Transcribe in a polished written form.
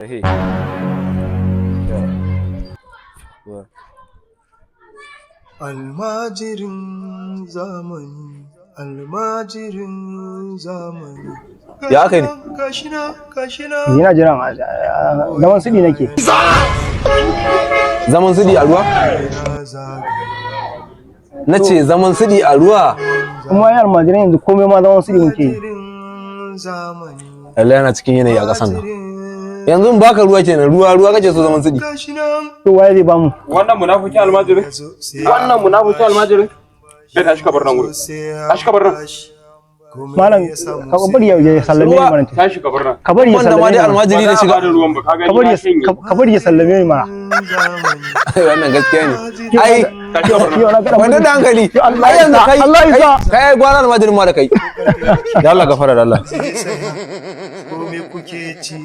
Hey. Almajirin zamani, almajirin zamani. Ya aka yi ne? Kashina. Yana jiran zaman sidi nake. Zaman sidi a ruwa? Na ce zaman sidi a ruwa. Kuma ya almajiran yanzu komai ma zaman sidi muke yi. Allah yana cikin yanayi a ƙasan nan. Yanzu baka ruwa kenan, ruwa kace so zaman sidi. To waye zai bamu? Wannan munafiki almajirin? Wannan munafiki almajirin? Kai tashi ka bar nan gurin. Tashi ka bar nan. Malam ka bari ya sallame ni mana. Tashi ka bar nan. Ka bari ya Wanda sallame ma ni. dai almajiri da shiga. Ba da ruwan ba ka gani na shanye. Ka bari ya sallame ni mana. Wannan gaskiya ne. Ai, wanda da hankali. Allah ya sa. Allah ya sa. Kai gwara almajirin ma da kai. Da Allah gafara da Allah. Ko me kuke ci?